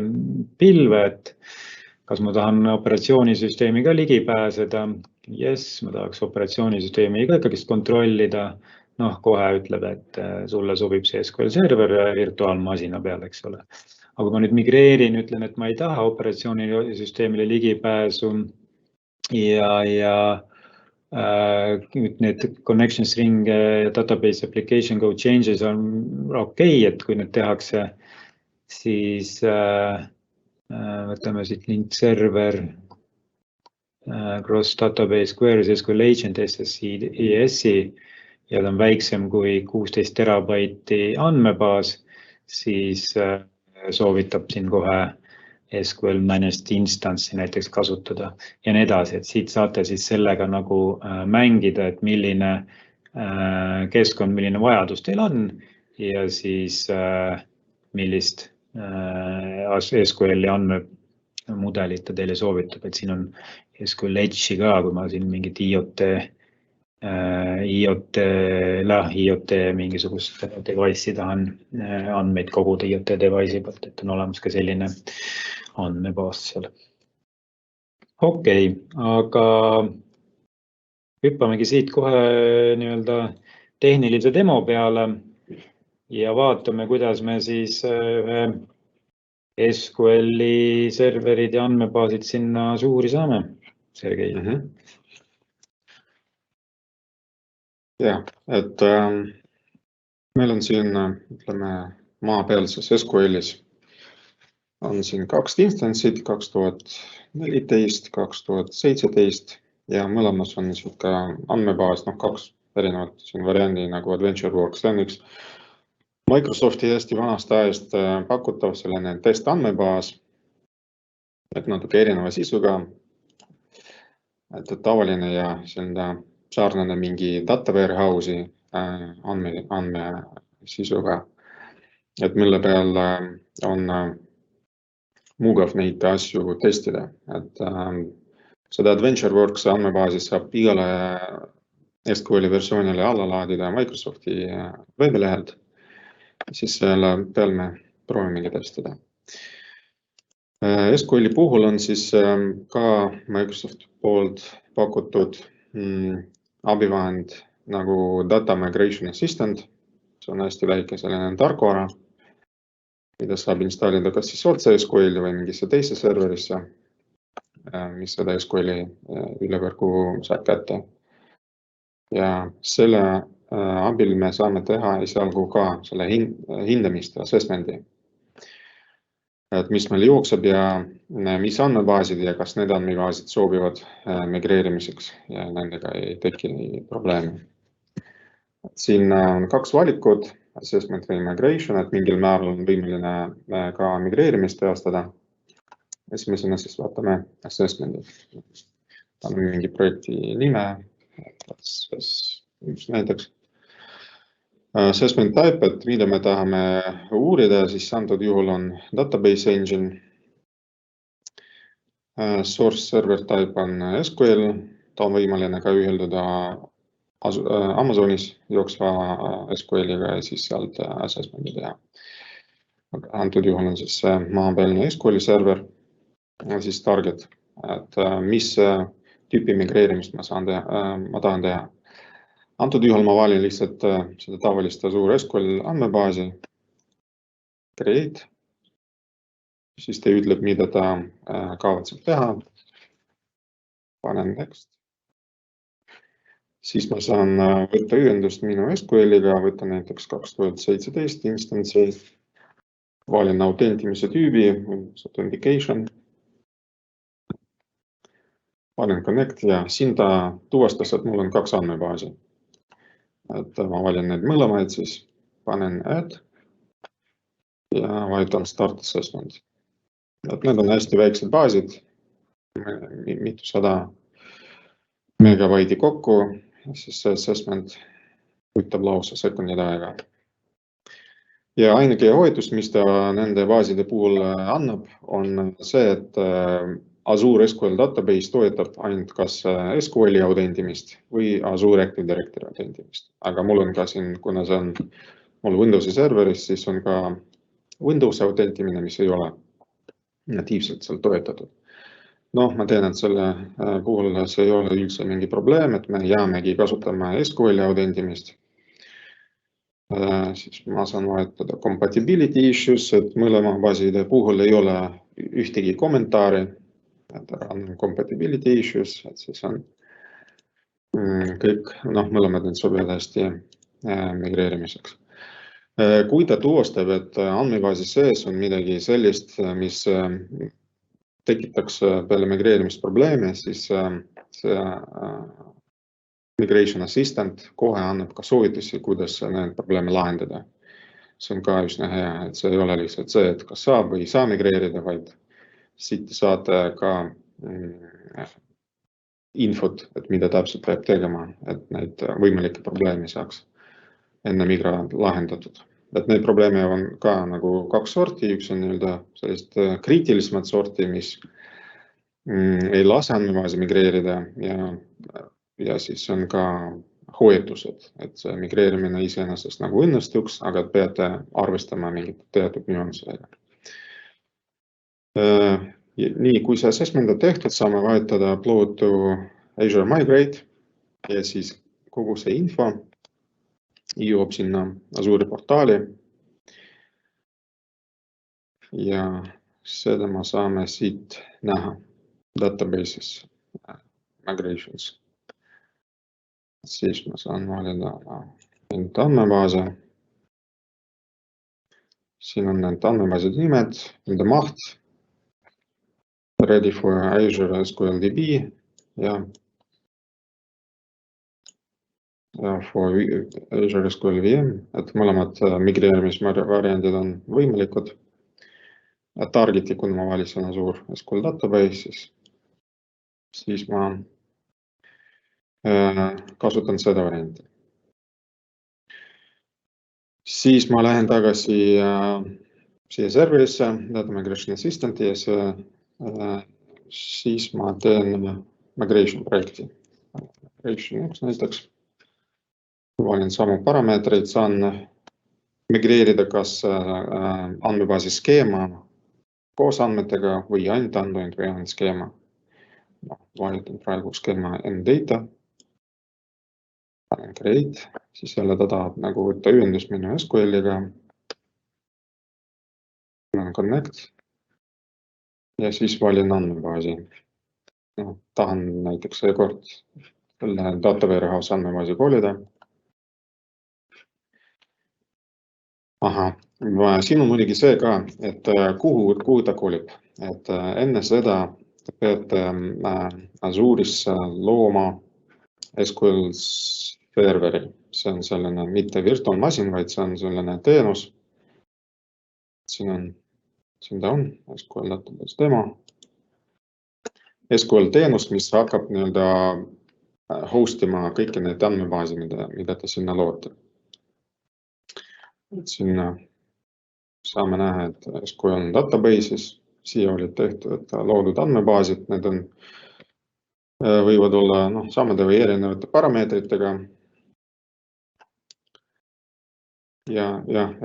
pilve, et kas ma tahan operatsioonisüsteemi ka ligi pääseda? Yes, ma tahaks operatsioonisüsteemi ka ikkagist kontrollida. Kohe ütleb, et sulle sobib see SQL server virtuaalmasina peal, eks ole. Aga kui ma nüüd migreerin, ütlen, et ma ei taha operatsioonisüsteemile ligipääsu ja need connection string ja database application code changes on okei, et kui need tehakse, siis võtame siit link server, cross database queries, SQL agent, SSIS-i ja ta on väiksem kui 16 terabaiti andmebaas, siis soovitab siin kohe SQL managed instance'i näiteks kasutada ja nii edasi, et siit saate siis sellega nagu mängida, et milline keskkond, milline vajadus teil on ja siis millist SQL-i andmemudelit ta teile soovitab, et siin on SQL Edge'i ka, kui ma siin mingit IoT mingisugust device'i tahan andmeid koguda IoT device'i pealt, et on olemas ka selline andmebaas seal. Okei, aga hüppamegi siit kohe nii-öelda tehnilise demo peale ja vaatame, kuidas me siis ühe SQL-i serverid ja andmebaasid sinna suuri saame. Sergei. Ja, et meil on siin, ütleme, maapealses SQL-is on siin 2 instantsid, 2014, 2017 ja mõlemas on ka andmebaas, 2 erinevat variandi nagu AdventureWorks. See on üks Microsofti hästi vanast ajast pakutav selline test andmebaas, et natuke erineva sisuga, et tavaline ja selline sarnane mingi data warehouse'i andme sisuga, et mille peal on mugav neid asju testida. Et seda AdventureWorks andmebaasis saab igale SQL-i versioonile alla laadida Microsofti veebilehelt, siis selle peal me proovimegi testida. SQL-i puhul on siis ka Microsofti poolt pakutud abivahend nagu Data Migration Assistant. See on hästi väike selline tarkvara, mida saab installida kas siis otse SQL-i või mingisse teise serverisse, mis seda SQL-i üle võrgu saab kätte. Ja selle abil me saame teha esialgu ka selle hindamist, assessment'i, et mis meil jookseb ja mis andmebaasid ja kas need andmebaasid sobivad migreerimiseks ja nendega ei teki probleeme. Siin on 2 valikut, assessment või migration, et mingil määral on võimeline ka migreerimist teostada. Esimesena siis vaatame assessment'i. Paneme mingi projekti nime, näiteks. Assessment type, et mida me tahame uurida, siis antud juhul on database engine. Source server type on SQL, ta on võimaline ka ühildada Amazonis jooksva SQL-iga ja siis sealt assessment'i teha. Antud juhul on siis maapealne SQL-i server ja siis target, et mis tüüpi migreerimist ma tahan teha. Antud juhul ma valin lihtsalt seda tavalist Azure SQL andmebaasi, create, siis ta ütleb, mida ta kavatseb teha, panen next. Siis ma saan võtta ühendust minu SQL-iga, võtta näiteks 2017 instantsi, valin autentimise tüübi, authentication, panen connect ja siin ta tuvastas, et mul on 2 andmebaasi. Et ma valin need mõlemaid, siis panen add ja vajutan Start Assessment. Et need on hästi väiksed baasid, mitusada megabaiti kokku, siis see assessment võtab lausa sekundide aega. Ja ainuke hoiatus, mis ta nende baaside puhul annab, on see, et Azure SQL Database toetab ainult kas SQL-i autentimist või Azure Active Directory autentimist. Aga mul on ka siin, kuna see on mul Windowsi serveris, siis on ka Windowsi autentimine, mis ei ole natiivselt seal toetatud. Noh, ma tean, et selle puhul see ei ole üldse mingi probleem, et me jäämegi kasutama SQL-i autentimist. Siis ma saan vahetada compatibility issues, et mõlema baaside puhul ei ole ühtegi kommentaari, et on compatibility issues, et siis on kõik, mõlemad need sobivad hästi migreerimiseks. Kui ta tuvastab, et andmebaasi sees on midagi sellist, mis tekitaks peale migreerimist probleeme, siis see Migration Assistant kohe annab ka soovitusi, kuidas need probleeme lahendada. See on ka üsna hea, et see ei ole lihtsalt see, et kas saab või ei saa migreerida, vaid siit saate ka infot, et mida täpselt peab tegema, et neid võimalikke probleeme saaks enne migra lahendatud. Et neid probleeme on ka nagu kaks sorti, üks on sellist kriitilismat sorti, mis ei lase andmebaasi migreerida ja siis on ka hoiatused, et see migreerimine iseenesest nagu õnnestuks, aga peate arvestama mingit teatud nüanssidega. Nii, kui see assessment on tehtud, saame vahetada upload to Azure Migrate ja siis kogu see info jõuab sinna Azure portaali. Ja seda me saame siit näha databases migrations. Siis ma saan valida need andmebaase. Siin on need andmebaaside nimed, nende maht, ready for Azure SQL DB ja for Azure SQL VM, et mõlemad migreerimisvariandid on võimalikud. Targeti, kui ma valisin Azure SQL Database, siis ma kasutan seda varianti. Siis ma lähen tagasi siia serverisse, Data Migration Assistanti ja siis ma teen migration projekti. Migration üks näiteks. Valin samu parameetreid, saan migreerida kas andmebaasi skeema koos andmetega või ainult andmeid või ainult skeema. Vajutan praegu skeema NData. Panen create, siis jälle ta tahab nagu võtta ühendust minu SQL-iga. Panen connect ja siis valin andmebaasi. Tahan näiteks seekord Data Warehouse andmebaasi kolida. Siin on muidugi see ka, et kuhu ta kolib. Et enne seda te peate Azure'is looma SQL serveri. See on selline mitte virtuaalmasin, vaid see on selline teenus. Siin ta on, SQL Database demo. SQL teenus, mis hakkab hostima kõiki neid andmebaasi, mida te sinna loote. Siin saame näha, et SQL database'is siia olid tehtud loodud andmebaasid, need võivad olla samade või erinevate parameetritega. Ja,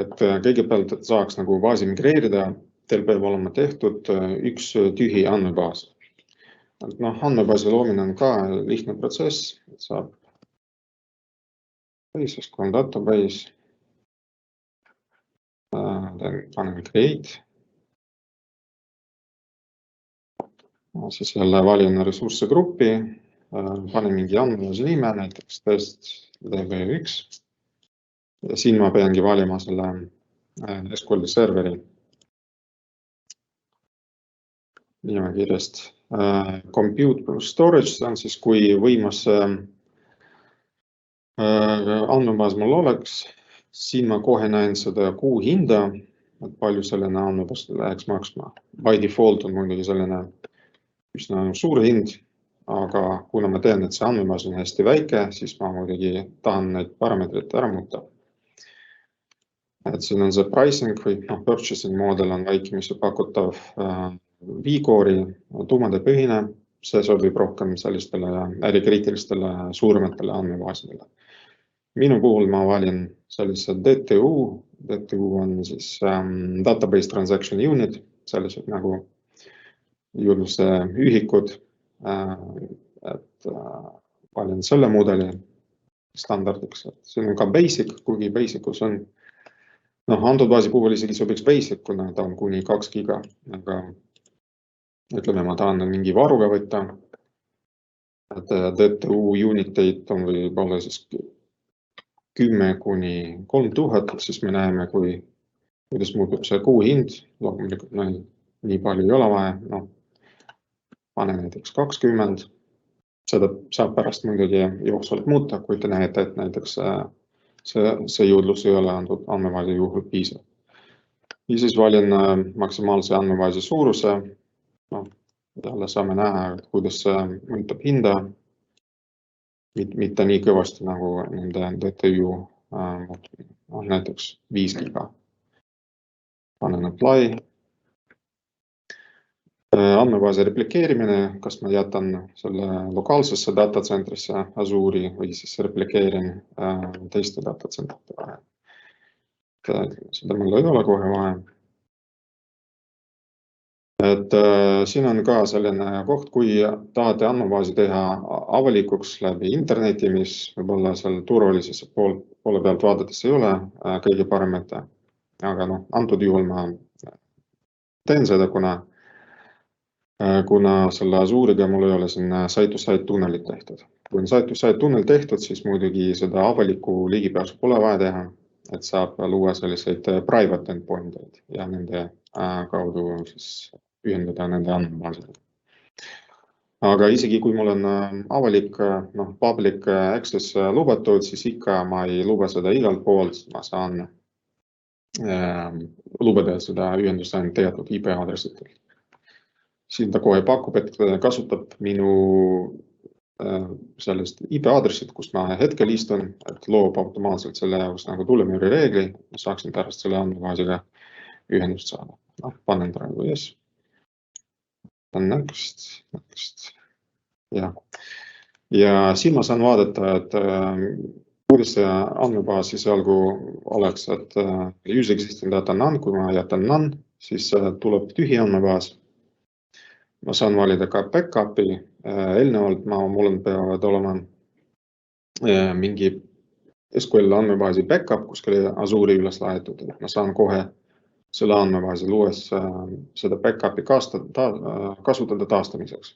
et kõigepealt, et saaks nagu baasi migreerida, teil peab olema tehtud üks tühi andmebaas. Andmebaasi loomine on ka lihtne protsess, et saab SQL database. Panen create. Siis jälle valin ressursse gruppi, panen mingi andmebaasi nime, näiteks test DB1. Ja siin ma peangi valima selle SQL serveri nimekirjast. Compute plus storage, see on siis, kui võimas andmebaas mul oleks. Siin ma kohe näen seda kuu hinda et palju selline andmebaas läheks maksma. By default on muidugi selline üsna suur hind, aga kuna ma tean, et see andmebaas on hästi väike, siis ma muidugi tahan neid parameetreid ära muuta. Et siin on see pricing või purchasing model on vaikimisi pakutav V-Core'i tuumadepõhine, see sobib rohkem sellistele ärikriitilistele suurematele andmebaasidele. Minu puhul ma valin sellise DTU. DTU on siis Database Transaction Unit, sellised nagu juurdluse ühikud. Et valin selle mudeli standardiks. Siin on ka basic, kuigi basicus on antud baasi puhul isegi sobiks basic, kuna ta on kuni 2 giga, aga ütleme, ma tahan mingi varuga võtta. Et DTU uniteid on võib-olla siis 10 kuni 3000, siis me näeme, kuidas muutub see kuu hind. Loomulikult nii palju ei ole vaja, pane näiteks 20. Seda saab pärast muidugi jooksvalt muuta, kui te näete, et näiteks see juurdlus ei ole antud andmebaasi juhul piisav. Ja siis valin maksimaalse andmebaasi suuruse. Jälle saame näha, kuidas see mõjutab hinda. Mitte nii kõvasti nagu nende DTU, näiteks 5 giga. Panen apply. Andmebaasi replikeerimine, kas ma jätan selle lokaalsesse datacentrisse Azure'i või siis replikeerin teiste datacentrite vahel. Seda mul ei ole kohe vaja. Et siin on ka selline koht, kui tahate andmebaasi teha avalikuks läbi interneti, mis võib-olla seal turvalisuse poole pealt vaadates ei ole kõige parem ette. Aga antud juhul ma teen seda, kuna selle Azure'iga mul ei ole siin site-to-site tunnelit tehtud. Kui on site-to-site tunnel tehtud, siis muidugi seda avalikku ligipääsu pole vaja teha, et saab luua selliseid private endpoint'id ja nende kaudu siis ühendada nende andmebaasile. Aga isegi kui mul on avalik, public access lubatud, siis ikka ma ei luba seda igalt poolt, ma saan lubada seda ühendust ainult teatud IP aadressitel. Siin ta kohe pakub, et kasutab minu sellest IP aadressit, kus ma hetkel istun, et loob automaatselt selle jaoks nagu tulemüüri reegli, ma saaksin pärast selle andmebaasiga ühendust saada. Panen praegu yes. Next. Ja siin ma saan vaadata, et kuidas see andmebaas siis algu oleks, et use existing data none, kui ma jätan none, siis tuleb tühi andmebaas. Ma saan valida ka backupi, eelnevalt mul peavad olema mingi SQL andmebaasi backup, kuskil Azure'i üles laetud, et ma saan kohe selle andmebaasi luues seda backupi kasutada taastamiseks.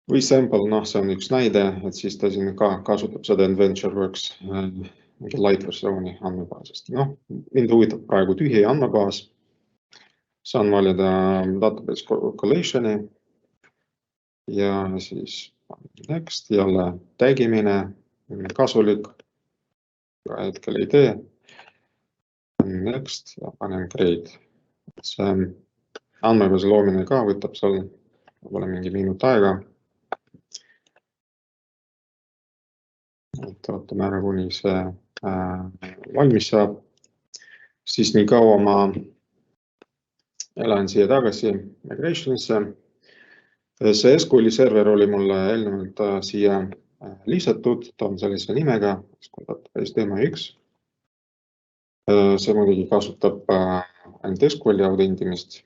Või sample, see on üks näide, et siis ta siin ka kasutab seda AdventureWorks light versiooni andmebaasist. Mind huvitab praegu tühi andmebaas. Saan valida database collationi ja siis next, jälle tagimine, kasulik, hetkel ei tee. Next ja panen create. See andmebaasi loomine ka võtab seal võib-olla mingi minut aega. Et ootame ära, kuni see valmis saab. Siis nii kaua ma lähen siia tagasi migrationisse. See SQL server oli mulle eelnevalt siia lisatud, ta on sellise nimega, SQL.demo1. See muidugi kasutab ainult SQL-i autendimist.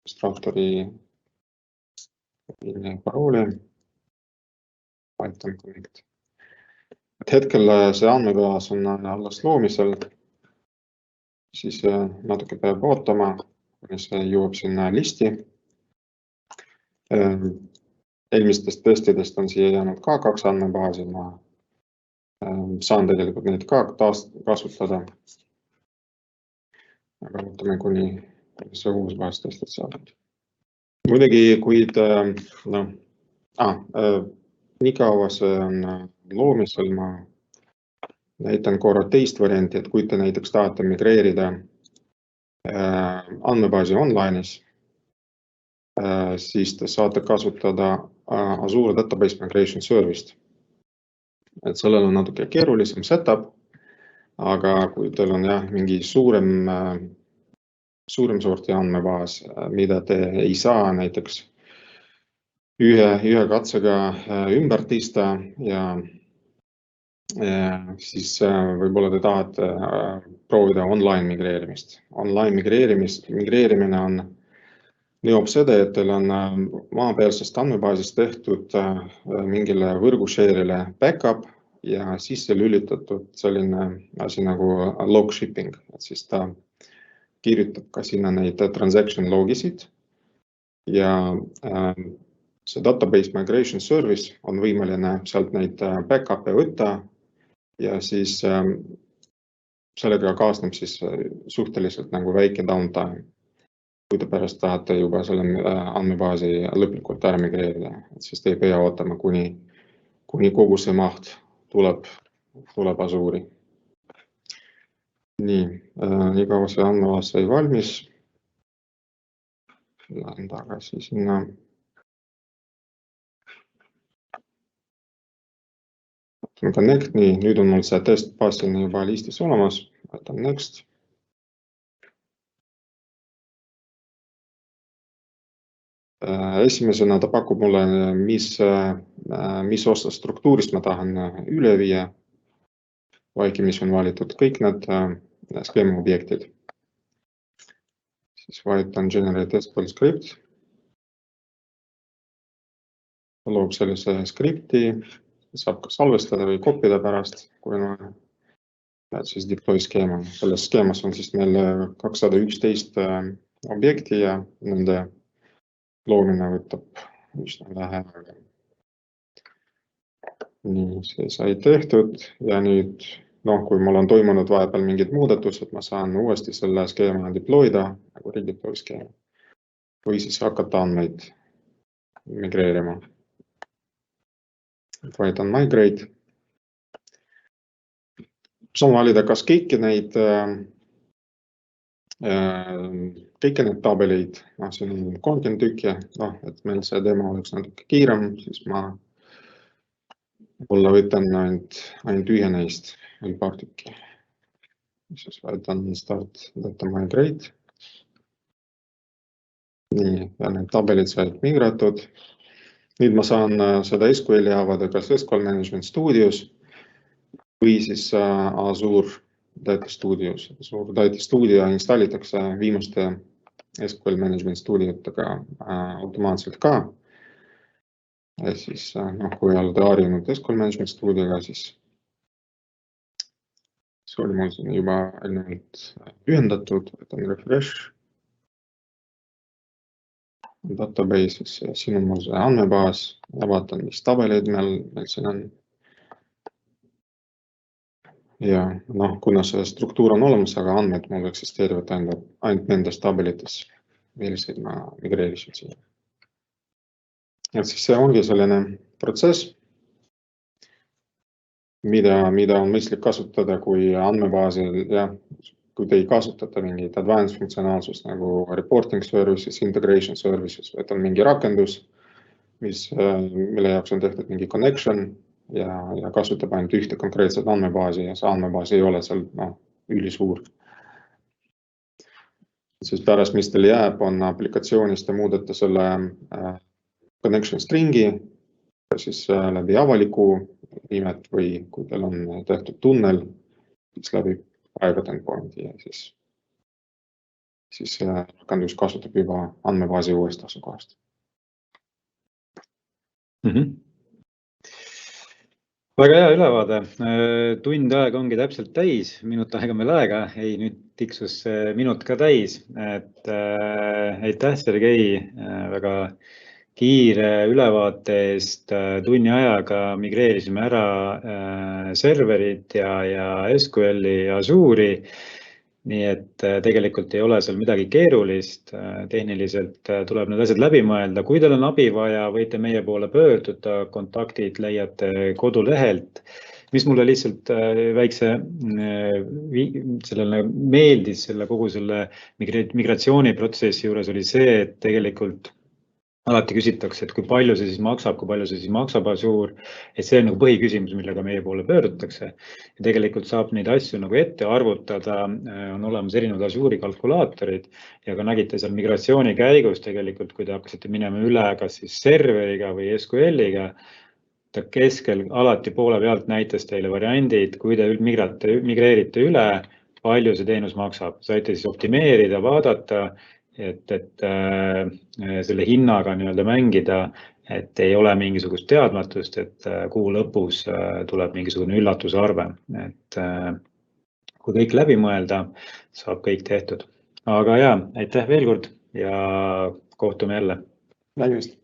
Administratori parooli. Python connect. Et hetkel see andmebaas on alles loomisel. Siis natuke peab ootama, kuni see jõuab sinna listi. Eelmistest testidest on siia jäänud ka 2 andmebaasi. Ma saan tegelikult neid ka kasutada. Aga ootame, kuni see uus baas testid saab. Muidugi, kuid nii kaua see on loomisel, ma näitan korra teist varianti, et kui te näiteks tahate migreerida andmebaasi online'is, siis te saate kasutada Azure Database Migration Service'it. Et sellel on natuke keerulisem setup, aga kui teil on mingi suurem sorti andmebaas, mida te ei saa näiteks ühe katsega ümber tõsta ja siis võib-olla te tahate proovida online migreerimist. Online migreerimine nõuab seda, et teil on maapealsest andmebaasist tehtud mingile võrgushare'ile backup ja sisse lülitatud selline asi nagu log shipping, et siis ta kirjutab ka sinna neid transaction logisid ja see Database Migration Service on võimeline sealt neid backup'e võtta ja siis sellega kaasneb siis suhteliselt nagu väike downtime, kui te pärast tahate juba selle andmebaasi lõplikult ära migreerida, et siis te ei pea ootama, kuni kogu see maht tuleb Azure'i. Nii kaua see andmebaas sai valmis. Lähen tagasi sinna. Connect, nii, nüüd on mul see testbaasina juba listis olemas, võtan next. Esimesena ta pakub mulle, mis osa struktuurist ma tahan üle viia, vaiki, mis on valitud kõik need skeema objektid. Siis vajutan Generate SQL script. Loob sellise skripti, saab ka salvestada või kopida pärast, kui on siis deploy skeema. Selles skeemas on siis meil 211 objekti ja nende loomine võtab üsna vähe aega. Nii, see sai tehtud ja nüüd, kui mul on toimunud vahepeal mingid muudatused, ma saan uuesti selle skeema deployda, nagu redeploy skeema, või siis hakata andmeid migreerima. Vajutan migrate. Saan valida, kas kõiki neid tabeleid, siin on 30 tükki, et meil see demo oleks natuke kiirem, siis ma võtan ainult ühe neist või paar tükki. Siis vajutan start data migrate. Nii, ja need tabelid said migratud. Nüüd ma saan seda SQL-i avada kas SQL Management Studios või siis Azure Data Studios. Azure Data Studio installitakse viimaste SQL Management Studiotega automaatselt ka. Ja siis, kui olete harjunud SQL Management Studioga, siis see oli mul siin juba eelnevalt ühendatud, võtan refresh. Database'is ja siin on mul see andmebaas ja vaatan, mis tabeleid meil siin on. Ja kuna see struktuur on olemas, aga andmed mul eksisteerivad ainult nendes tabelites, milliseid ma migreerisin siia. Ja siis see ongi selline protsess, mida on mõistlik kasutada, kui andmebaasil ja kui te ei kasutata mingit advanced funktsionaalsust nagu reporting services, integration services, et on mingi rakendus, mille jaoks on tehtud mingi connection ja kasutab ainult ühte konkreetset andmebaasi ja see andmebaas ei ole seal ülisuur. Siis pärast, mis teil jääb, on aplikatsioonist ja muudate selle connection stringi, siis läbi avaliku nimet või kui teil on tehtud tunnel, siis läbi private endpointi ja siis rakendus kasutab juba andmebaasi uuest asukohast. Väga hea ülevaade. Tund aega ongi täpselt täis, minut aega meil aega. Ei, nüüd tiksus minut ka täis. Aitäh, Sergei, väga kiire ülevaate eest. Tunni ajaga migreerisime ära serverid ja SQL-i Azure'i. Nii et tegelikult ei ole seal midagi keerulist. Tehniliselt tuleb need asjad läbi mõelda. Kui teil on abi vaja, võite meie poole pöörduda. Kontaktid leiate kodulehelt mis mulle lihtsalt väikse sellele meeldis kogu selle migratsiooniprotsessi juures oli see, et tegelikult alati küsitakse, et kui palju see siis maksab Azure, et see on nagu põhiküsimus, millega meie poole pöördutakse. Ja tegelikult saab neid asju nagu ette arvutada, on olemas erinevad Azure'i kalkulaatorid ja ka nägite seal migratsiooni käigus tegelikult, kui te hakkasite minema üle kas siis serveriga või SQL-iga, ta keskel alati poole pealt näitas teile variandid, kui te migreerite üle, palju see teenus maksab. Saite siis optimeerida, vaadata, et selle hinnaga nii-öelda mängida, et ei ole mingisugust teadmatust, et kuu lõpus tuleb mingisugune üllatusarve. Et kui kõik läbi mõelda, saab kõik tehtud. Aga aitäh veel kord ja kohtume jälle. Nägemist.